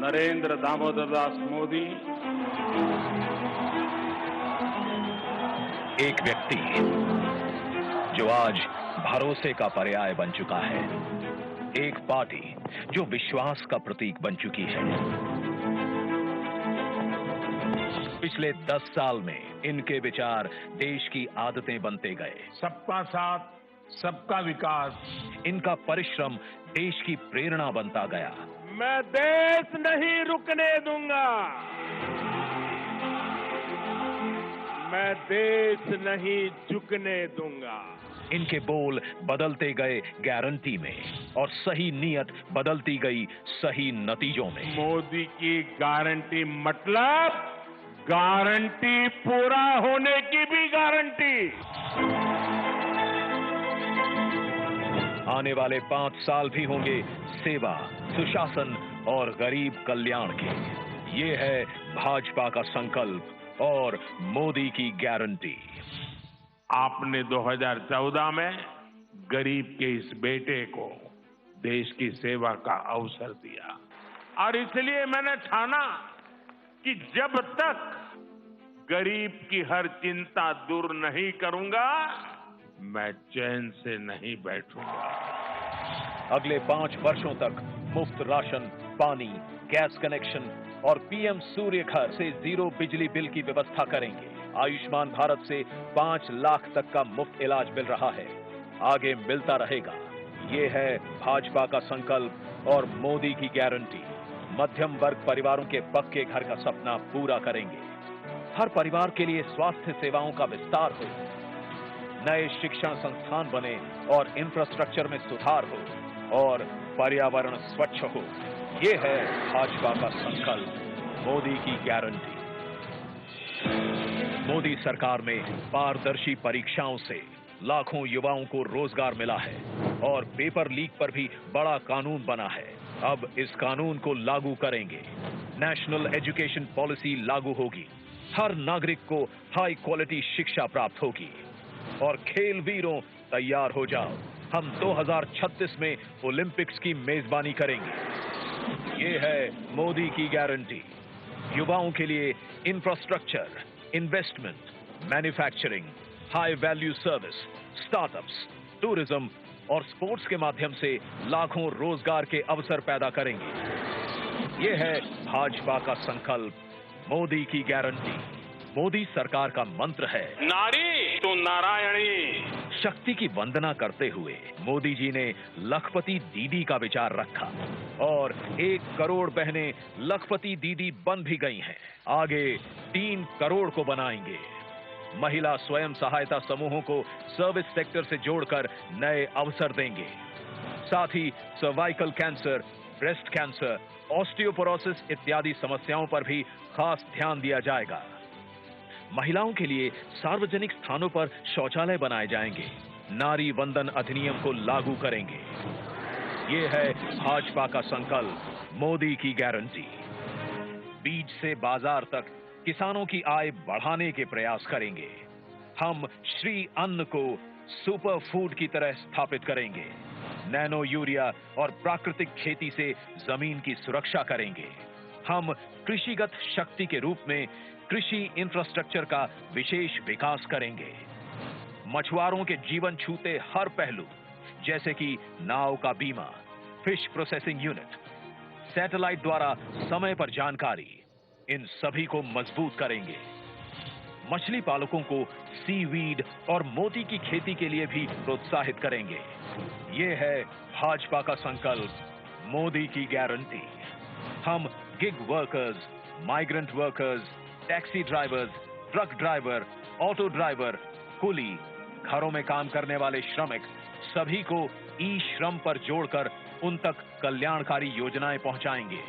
नरेंद्र दामोदर दास मोदी। एक व्यक्ति जो आज भरोसे का पर्याय बन चुका है, एक पार्टी जो विश्वास का प्रतीक बन चुकी है। पिछले 10 साल में इनके विचार देश की आदतें बनते गए। सबका साथ, सबका विकास। इनका परिश्रम देश की प्रेरणा बनता गया। मैं देश नहीं रुकने दूंगा, मैं देश नहीं झुकने दूंगा। इनके बोल बदलते गए गारंटी में और सही नीयत बदलती गई सही नतीजों में। मोदी की गारंटी मतलब गारंटी पूरा होने की भी गारंटी। आने वाले 5 साल भी होंगे सेवा, सुशासन और गरीब कल्याण के। ये है भाजपा का संकल्प और मोदी की गारंटी। आपने 2014 में गरीब के इस बेटे को देश की सेवा का अवसर दिया और इसलिए मैंने ठाना कि जब तक गरीब की हर चिंता दूर नहीं करूंगा, मैं चैन से नहीं बैठूंगा। अगले 5 वर्षों तक मुफ्त राशन, पानी, गैस कनेक्शन और पीएम सूर्य घर से 0 बिजली बिल की व्यवस्था करेंगे। आयुष्मान भारत से 5 लाख तक का मुफ्त इलाज मिल रहा है, आगे मिलता रहेगा। ये है भाजपा का संकल्प और मोदी की गारंटी। मध्यम वर्ग परिवारों के पक्के घर का सपना पूरा करेंगे। हर परिवार के लिए स्वास्थ्य सेवाओं का विस्तार हो, नए शिक्षण संस्थान बने और इंफ्रास्ट्रक्चर में सुधार हो और पर्यावरण स्वच्छ हो। ये है भाजपा का संकल्प, मोदी की गारंटी। मोदी सरकार में पारदर्शी परीक्षाओं से लाखों युवाओं को रोजगार मिला है और पेपर लीक पर भी बड़ा कानून बना है। अब इस कानून को लागू करेंगे। नेशनल एजुकेशन पॉलिसी लागू होगी। हर नागरिक को हाई क्वालिटी शिक्षा प्राप्त होगी। और खेल वीरों, तैयार हो जाओ, हम 2036 में ओलंपिक्स की मेजबानी करेंगे। ये है मोदी की गारंटी। युवाओं के लिए infrastructure, investment, manufacturing, high value service, startups, tourism और स्पोर्ट्स के माध्यम से लाखों रोजगार के अवसर पैदा करेंगे। ये है भाजपा का संकल्प, मोदी की गारंटी। मोदी सरकार का मंत्र है, नारी तो नारायणी। शक्ति की वंदना करते हुए मोदी जी ने लखपति दीदी का विचार रखा और 1 करोड़ बहनें लखपति दीदी बन भी गई हैं। आगे 3 करोड़ को बनाएंगे। महिला स्वयं सहायता समूहों को सर्विस सेक्टर से जोड़कर नए अवसर देंगे। साथ ही cervical cancer, breast cancer, osteoporosis इत्यादि समस्याओं पर भी खास ध्यान दिया जाएगा। महिलाओं के लिए सार्वजनिक स्थानों पर शौचालय बनाए जाएंगे। नारी वंदन अधिनियम को लागू करेंगे। ये है भाजपा का संकल्प, मोदी की गारंटी। बीज से बाजार तक किसानों की आय बढ़ाने के प्रयास करेंगे। हम श्री अन्न को सुपर फूड की तरह स्थापित करेंगे। नैनो यूरिया और प्राकृतिक खेती से जमीन की सुरक्षा करेंगे। हम कृषिगत शक्ति के रूप में कृषि इंफ्रास्ट्रक्चर का विशेष विकास करेंगे। मछुआरों के जीवन छूते हर पहलू, जैसे कि नाव का बीमा, फिश प्रोसेसिंग यूनिट, सैटेलाइट द्वारा समय पर जानकारी, इन सभी को मजबूत करेंगे। मछली पालकों को सीवीड और मोती की खेती के लिए भी प्रोत्साहित करेंगे। ये है भाजपा का संकल्प, मोदी की गारंटी। हम gig workers, migrant workers, taxi drivers, truck driver, auto driver, कुली, घरों में काम करने वाले श्रमिक, सभी को ई श्रम पर जोड़कर उन तक कल्याणकारी योजनाएं पहुंचाएंगे।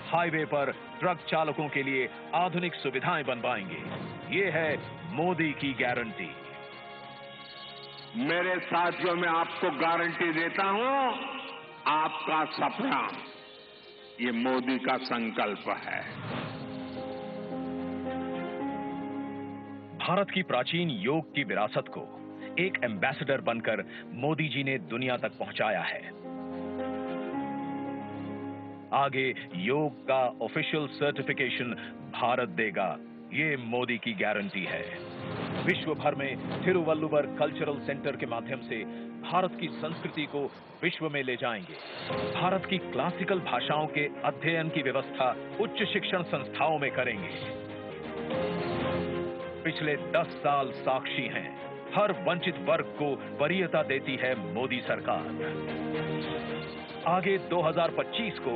हाईवे पर ट्रक चालकों के लिए आधुनिक सुविधाएं बनवाएंगे। ये है मोदी की गारंटी। मेरे साथियों, मैं आपको गारंटी देता हूं, आपका सपना ये मोदी का संकल्प है। भारत की प्राचीन योग की विरासत को एक एम्बेसडर बनकर मोदी जी ने दुनिया तक पहुंचाया है। आगे योग का ऑफिशियल सर्टिफिकेशन भारत देगा, ये मोदी की गारंटी है। विश्व भर में थिरुवल्लुवर कल्चरल सेंटर के माध्यम से भारत की संस्कृति को विश्व में ले जाएंगे। भारत की क्लासिकल भाषाओं के अध्ययन की व्यवस्था उच्च शिक्षण संस्थाओं में करेंगे। पिछले 10 साल साक्षी हैं, हर वंचित वर्ग को वरीयता देती है मोदी सरकार। आगे 2025 को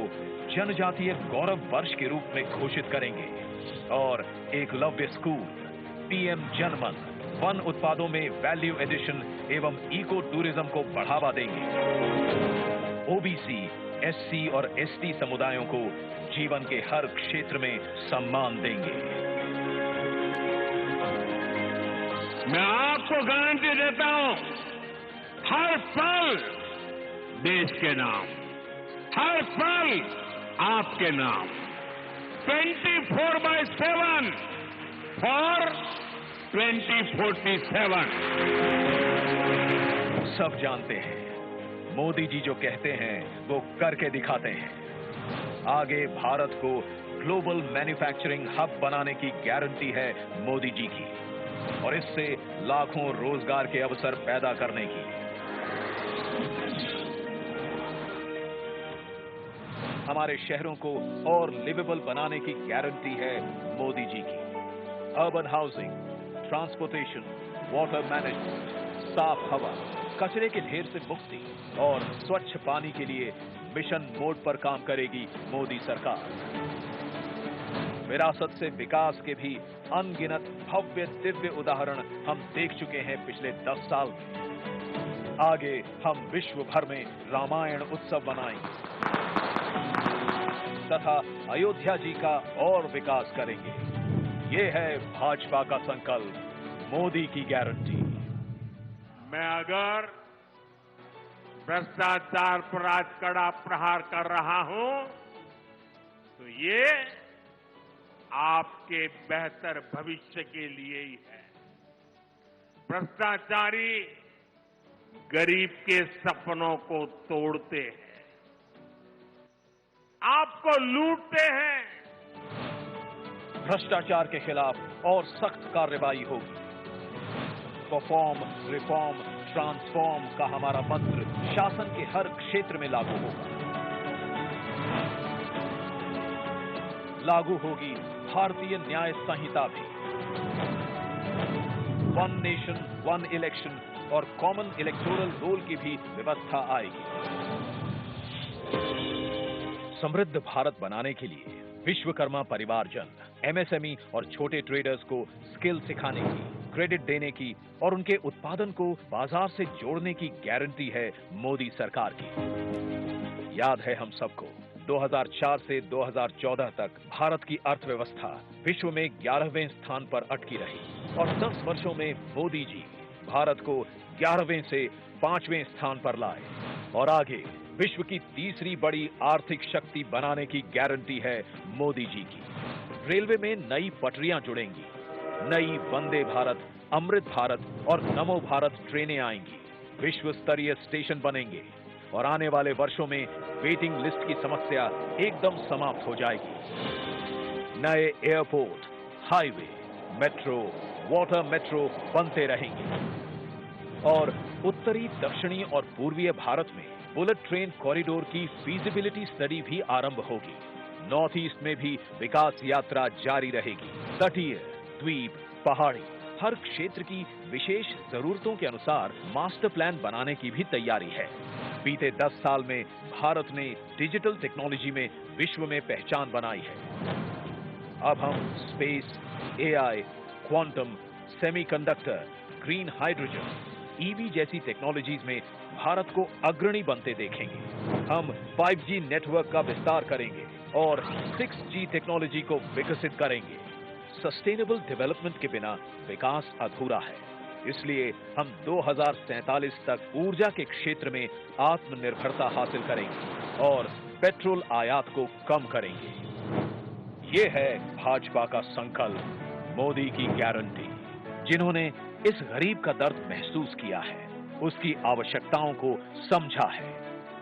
जनजातीय गौरव वर्ष के रूप में घोषित करेंगे और एकलव्य स्कूल, पीएम जनमन, वन उत्पादों में वैल्यू एडिशन एवं इको टूरिज्म को बढ़ावा देंगे। ओबीसी, एससी और एसटी समुदायों को जीवन के हर क्षेत्र में सम्मान देंगे। मैं आपको गारंटी देता हूं, हर पल देश के नाम, हर पल आपके नाम, 24/7 फॉर 2047। सब जानते हैं, मोदी जी जो कहते हैं वो करके दिखाते हैं। आगे भारत को ग्लोबल मैन्युफैक्चरिंग हब बनाने की गारंटी है मोदी जी की और इससे लाखों रोजगार के अवसर पैदा करने की। हमारे शहरों को और लिवेबल बनाने की गारंटी है मोदी जी की। Urban housing, transportation, water management, साफ हवा, कचरे के ढेर से मुक्ति और स्वच्छ पानी के लिए मिशन मोड पर काम करेगी मोदी सरकार। विरासत से विकास के भी अनगिनत भव्य दिव्य उदाहरण हम देख चुके हैं पिछले 10 साल में। आगे हम विश्व भर में रामायण उत्सव मनाएंगे तथा अयोध्या जी का और विकास करेंगे। ये है भाजपा का संकल्प, मोदी की गारंटी। मैं अगर भ्रष्टाचार पर आज कड़ा प्रहार कर रहा हूं तो ये आपके बेहतर भविष्य के लिए ही है। भ्रष्टाचारी गरीब के सपनों को तोड़ते हैं, आपको लूटते हैं। भ्रष्टाचार के खिलाफ और सख्त कार्रवाई होगी। परफॉर्म, रिफॉर्म, ट्रांसफॉर्म का हमारा मंत्र शासन के हर क्षेत्र में लागू होगा। लागू होगी भारतीय न्याय संहिता भी। वन नेशन, वन इलेक्शन और कॉमन इलेक्टोरल रोल की भी व्यवस्था आएगी। समृद्ध भारत बनाने के लिए विश्वकर्मा परिवारजन, एमएसएमई और छोटे ट्रेडर्स को स्किल सिखाने की, क्रेडिट देने की और उनके उत्पादन को बाजार से जोड़ने की गारंटी है मोदी सरकार की। याद है हम सबको, 2004 से 2014 तक भारत की अर्थव्यवस्था विश्व में 11वें स्थान पर अटकी रही और 10 वर्षों में मोदी जी भारत को 11वें से 5वें स्थान पर लाए और आगे विश्व की तीसरी बड़ी आर्थिक शक्ति बनाने की गारंटी है मोदी जी की। रेलवे में नई पटरियां जुड़ेंगी, नई वंदे भारत, अमृत भारत और नमो भारत ट्रेनें आएंगी, विश्व स्तरीय स्टेशन बनेंगे और आने वाले वर्षों में वेटिंग लिस्ट की समस्या एकदम समाप्त हो जाएगी। नए airport, highway, metro, water metro बनते रहेंगे और उत्तरी, दक्षिणी और पूर्वीय भारत में बुलेट ट्रेन कॉरिडोर की फीजिबिलिटी स्टडी भी आरंभ होगी। नॉर्थ ईस्ट में भी विकास यात्रा जारी रहेगी। तटीय, द्वीप, पहाड़ी, हर क्षेत्र की विशेष जरूरतों के अनुसार मास्टर प्लान बनाने की भी तैयारी है। बीते 10 साल में भारत ने डिजिटल टेक्नोलॉजी में विश्व में पहचान बनाई है। अब हम space, AI, quantum, semiconductor, green hydrogen, EV जैसी टेक्नोलॉजीज में भारत को अग्रणी बनते देखेंगे। हम 5G नेटवर्क का विस्तार करेंगे और 6G टेक्नोलॉजी को विकसित करेंगे। सस्टेनेबल डेवलपमेंट के बिना विकास अधूरा है, इसलिए हम 2047 तक ऊर्जा के क्षेत्र में आत्मनिर्भरता हासिल करेंगे और पेट्रोल आयात को कम करेंगे। ये है भाजपा का संकल्प, मोदी की गारंटी। जिन्होंने इस गरीब का दर्द महसूस किया है, उसकी आवश्यकताओं को समझा है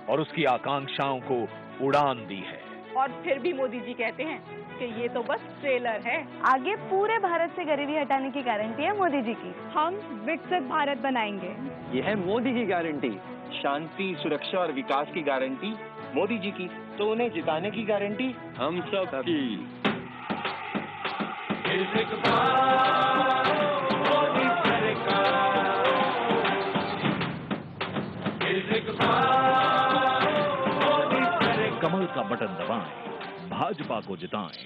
और उसकी आकांक्षाओं को उड़ान दी है। और फिर भी मोदी जी कहते हैं कि ये तो बस ट्रेलर है। आगे पूरे भारत से गरीबी हटाने की गारंटी है मोदी जी की। हम विकसित भारत बनाएंगे। ये है मोदी की गारंटी। शांति, सुरक्षा और विकास की गारंटी मोदी जी की, तो उन्हें जिताने की गारंटी हम सब की। कमल का बटन दबाएं, भाजपा को जिताएं।